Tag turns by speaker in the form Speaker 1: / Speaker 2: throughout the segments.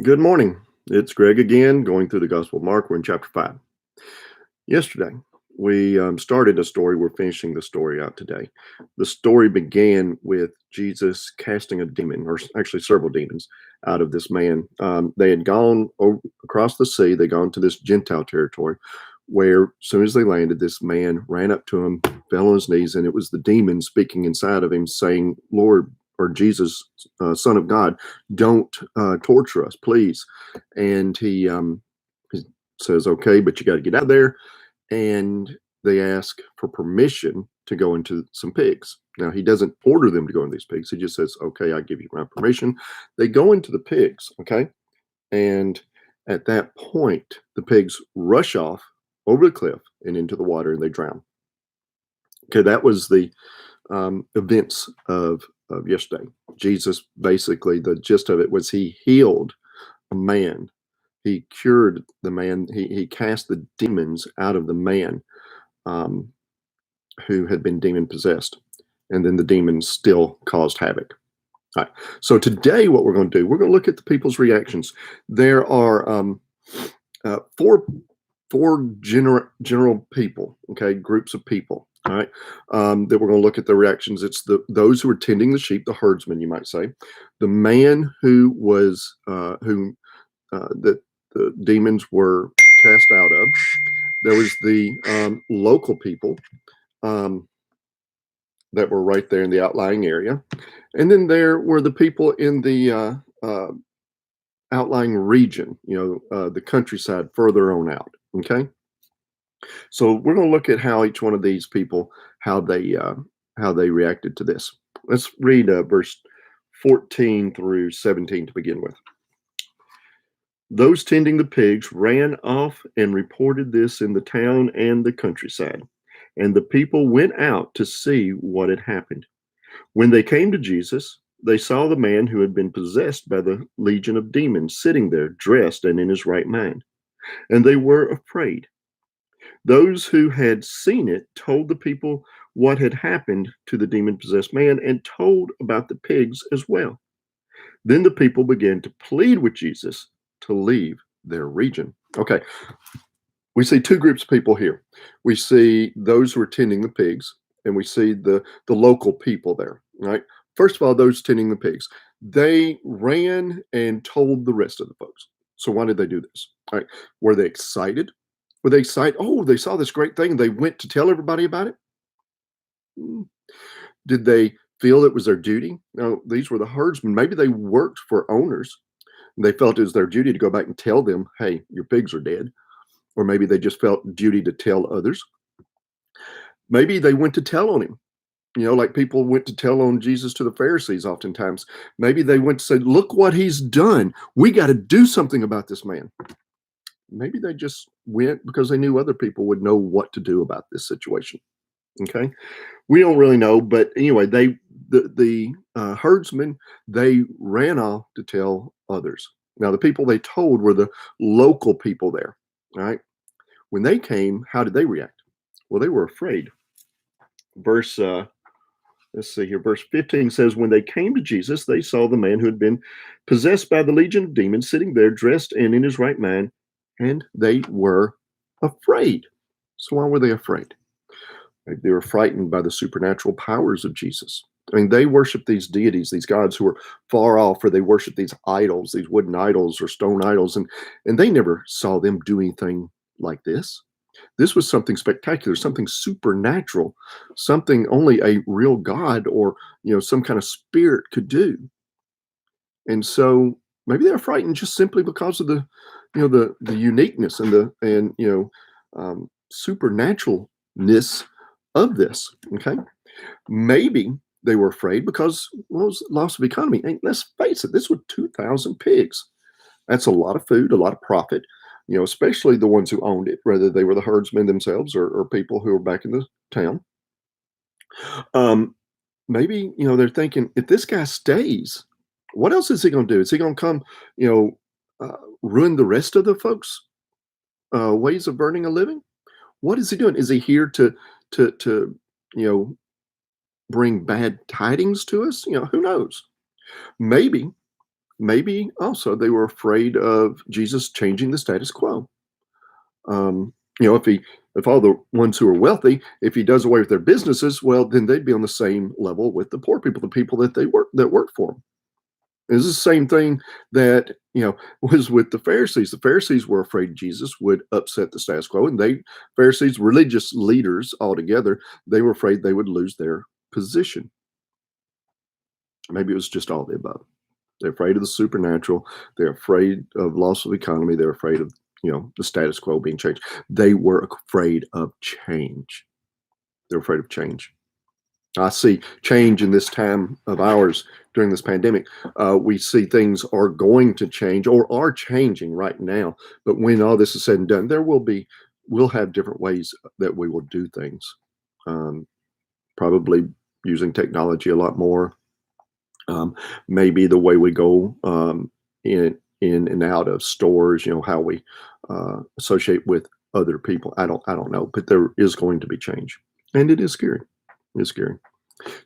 Speaker 1: Good morning. It's Greg again, going through the Gospel of Mark. We're in chapter 5. Yesterday, we started a story. We're finishing the story out today. The story began with Jesus casting a demon, or actually several demons, out of this man. They had gone across the sea, they'd gone to this Gentile territory where, as soon as they landed, this man ran up to him, fell on his knees, and it was the demon speaking inside of him, saying, Lord, or Jesus, Son of God, don't torture us, please. And he says, okay, but you got to get out of there, and they ask for permission to go into some pigs. Now, he doesn't order them to go in these pigs. He just says, okay, I give you my permission. They go into the pigs, okay? And at that point, the pigs rush off over the cliff and into the water and they drown. Okay, that was the events of yesterday. Jesus, basically, the gist of it was he healed a man. He cured the man. He cast the demons out of the man um, who had been demon possessed, and then the demons still caused havoc. All right. So today, what we're going to do, we're going to look at the people's reactions. There are four general people, okay, groups of people. All right, that we're going to look at the reactions. It's those who are tending the sheep, the herdsman, you might say, the man who was who that the demons were cast out of. There was the local people um, that were right there in the outlying area. And then there were the people in the outlying region, the countryside further on out. Okay. So we're going to look at how each one of these people, how they reacted to this. Let's read verse 14 through 17 to begin with. Those tending the pigs ran off and reported this in the town and the countryside, and the people went out to see what had happened. When they came to Jesus, they saw the man who had been possessed by the legion of demons sitting there, dressed and in his right mind, and they were afraid. Those who had seen it told the people what had happened to the demon possessed man and told about the pigs as well. Then the people began to plead with Jesus to leave their region. Okay, we see two groups of people here. We see those who are tending the pigs, and we see the local people there. Right. First of all, those tending the pigs, they ran and told the rest of the folks. So why did they do this? All right. Were they excited? Were they excited? Oh, they saw this great thing and they went to tell everybody about it. Mm. Did they feel it was their duty? No, these were the herdsmen. Maybe they worked for owners. They felt it was their duty to go back and tell them, hey, your pigs are dead. Or maybe they just felt duty to tell others. Maybe they went to tell on him. Like people went to tell on Jesus to the Pharisees oftentimes. Maybe they went to say, look what he's done. We got to do something about this man. Maybe they just went because they knew other people would know what to do about this situation. Okay. We don't really know, but anyway, the herdsmen, they ran off to tell others. Now, the people they told were the local people there. All right. When they came, how did they react? Well, they were afraid. Verse let's see here. Verse 15 says, when they came to Jesus, they saw the man who had been possessed by the legion of demons sitting there, dressed and in his right mind, and they were afraid. So why were they afraid? They were frightened by the supernatural powers of Jesus. I mean, they worship these deities, these gods who are far off, or they worship these idols, these wooden idols or stone idols, and they never saw them do anything like this. This was something spectacular, something supernatural, something only a real God or some kind of spirit could do. And so maybe they're frightened just simply because of the uniqueness and supernaturalness of this. Okay, maybe they were afraid because, well, it was loss of economy. And let's face it, this was 2,000 pigs. That's a lot of food, a lot of profit. Especially the ones who owned it, whether they were the herdsmen themselves or people who were back in the town. Um, Maybe they're thinking, if this guy stays, what else is he going to do? Is he going to come, ruin the rest of the folks' ways of earning a living? What is he doing? Is he here to bring bad tidings to us? Who knows? Maybe maybe also they were afraid of Jesus changing the status quo. If all the ones who are wealthy, if he does away with their businesses, well, then they'd be on the same level with the poor people, the people that work for him. It's the same thing that was with the Pharisees. The Pharisees were afraid Jesus would upset the status quo, and Pharisees, religious leaders altogether, they were afraid they would lose their position. Maybe it was just all the above. They're afraid of the supernatural. They're afraid of loss of economy. They're afraid of the status quo being changed. They were afraid of change. They're afraid of change. I see change in this time of ours during this pandemic. We see things are going to change or are changing right now. But when all this is said and done, we'll have different ways that we will do things. Probably using technology a lot more. Maybe the way we go in and out of stores, how we associate with other people. I don't know, but there is going to be change, and it is scary. It's scary.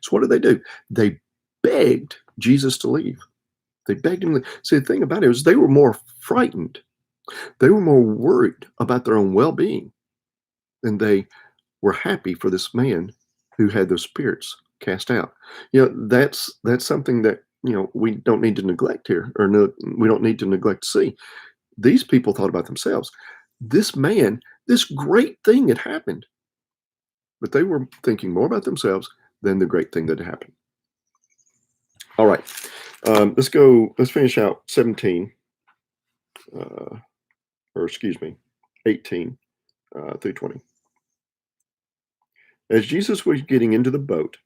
Speaker 1: So what did they do? They begged Jesus to leave. They begged him. See, the thing about it was they were more frightened. They were more worried about their own well-being than they were happy for this man who had those spirits cast out. That's something that we don't need to neglect here, or no, we don't need to neglect to see. These people thought about themselves. This man, this great thing had happened, but they were thinking more about themselves than the great thing that had happened. All right, let's go. Let's finish out 17, or excuse me, 18 through 20. As Jesus was getting into the boat,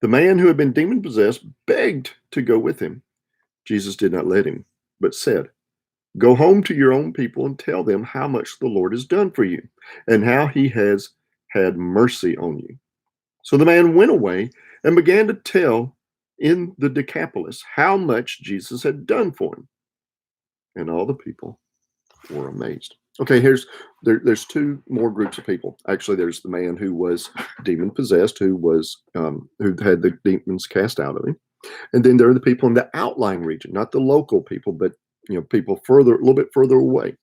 Speaker 1: the man who had been demon possessed begged to go with him. Jesus did not let him, but said, "Go home to your own people and tell them how much the Lord has done for you and how he has had mercy on you." So the man went away and began to tell in the Decapolis how much Jesus had done for him. And all the people were amazed. Okay, there's two more groups of people. Actually, there's the man who was demon possessed, who had the demons cast out of him, and then there are the people in the outlying region, not the local people, but people a little bit further away.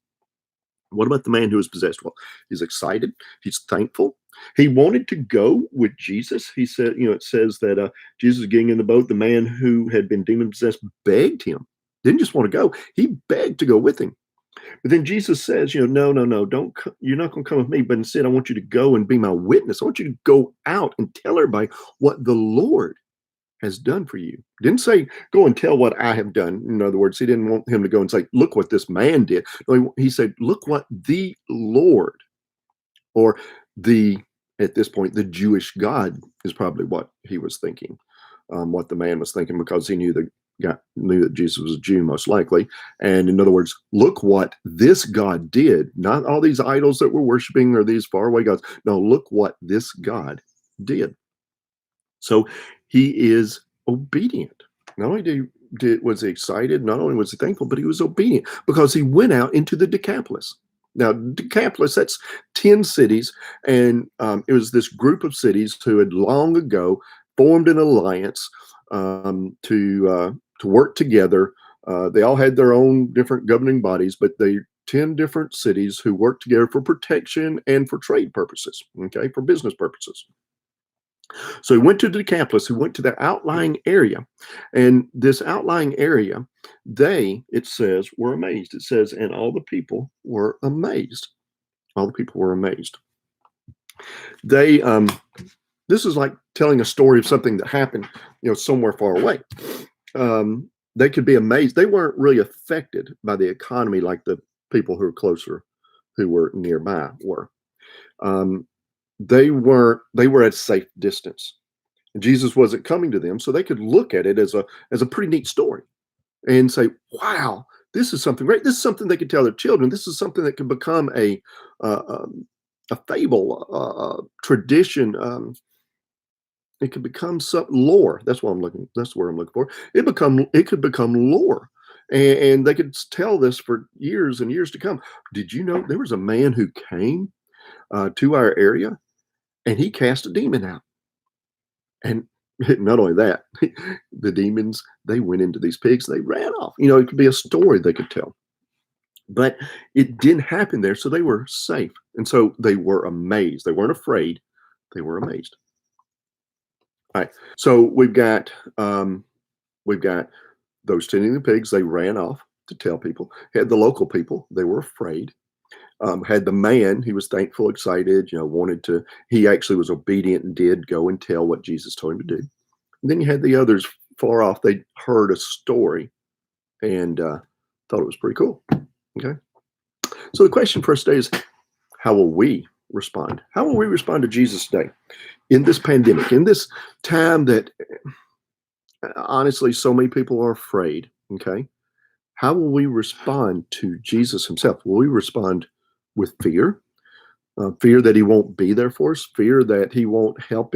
Speaker 1: What about the man who was possessed? Well, he's excited. He's thankful. He wanted to go with Jesus. He said, it says that Jesus getting in the boat, the man who had been demon possessed begged him. Didn't just want to go. He begged to go with him. But then Jesus says, no, no, no, don't. You're not going to come with me. But instead, I want you to go and be my witness. I want you to go out and tell everybody what the Lord has done for you. Didn't say, go and tell what I have done. In other words, he didn't want him to go and say, look what this man did. No, he said, look what the Lord, or at this point, the Jewish God is probably what he was thinking, what the man was thinking, because he knew that Jesus was a Jew, most likely. And in other words, look what this God did, not all these idols that we're worshiping or these faraway gods. No, look what this God did. So he is obedient. Not only was he excited, not only was he thankful, but he was obedient because he went out into the Decapolis. Now, Decapolis, that's 10 cities, and it was this group of cities who had long ago formed an alliance to work together. They all had their own different governing bodies, but they 10 different cities who worked together for protection and for trade purposes, okay, for business purposes. So he went to Decapolis, he went to the outlying area. And this outlying area, it says, were amazed. It says, and all the people were amazed. All the people were amazed. They, this is like telling a story of something that happened, somewhere far away. They could be amazed. They weren't really affected by the economy like the people who were closer, who were nearby were. They were at safe distance. Jesus wasn't coming to them, so they could look at it as a pretty neat story and say, wow, this is something great. This is something they could tell their children. This is something that could become a fable, tradition. It could become some lore. That's where I'm looking for. It could become lore. And they could tell this for years and years to come. Did you know there was a man who came to our area and he cast a demon out? And Not only that, the demons, they went into these pigs, they ran off. It could be a story they could tell. But it didn't happen there, so they were safe. And so they were amazed. They weren't afraid, they were amazed. All right. So we've got those tending the pigs, they ran off to tell people. Had the local people, they were afraid. Had the man, he was thankful, excited, wanted to, he actually was obedient and did go and tell what Jesus told him to do. And then you had the others far off, they heard a story and thought it was pretty cool. Okay. So the question for us today is, how will we respond? How will we respond to Jesus today in this pandemic, in this time that honestly so many people are afraid? Okay. How will we respond to Jesus himself? Will we respond with fear? Fear that he won't be there for us, fear that he won't help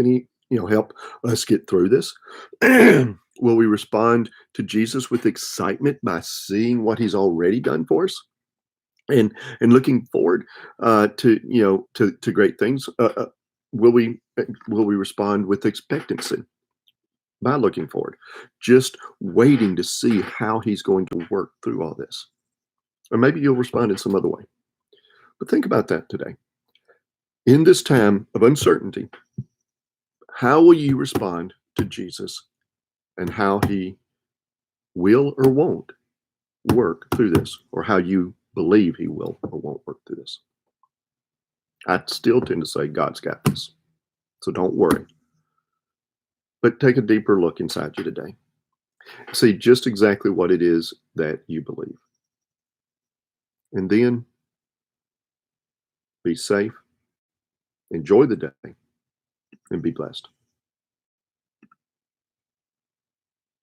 Speaker 1: us get through this. Will we respond to Jesus with excitement by seeing what he's already done for us and looking forward to great things? Will we respond with expectancy by looking forward, just waiting to see how he's going to work through all this? Or maybe you'll respond in some other way. But think about that today. In this time of uncertainty, how will you respond to Jesus and how he will or won't work through this, or how you believe he will or won't work through this? I still tend to say God's got this. So don't worry. But take a deeper look inside you today. See just exactly what it is that you believe. And then be safe, enjoy the day, and be blessed.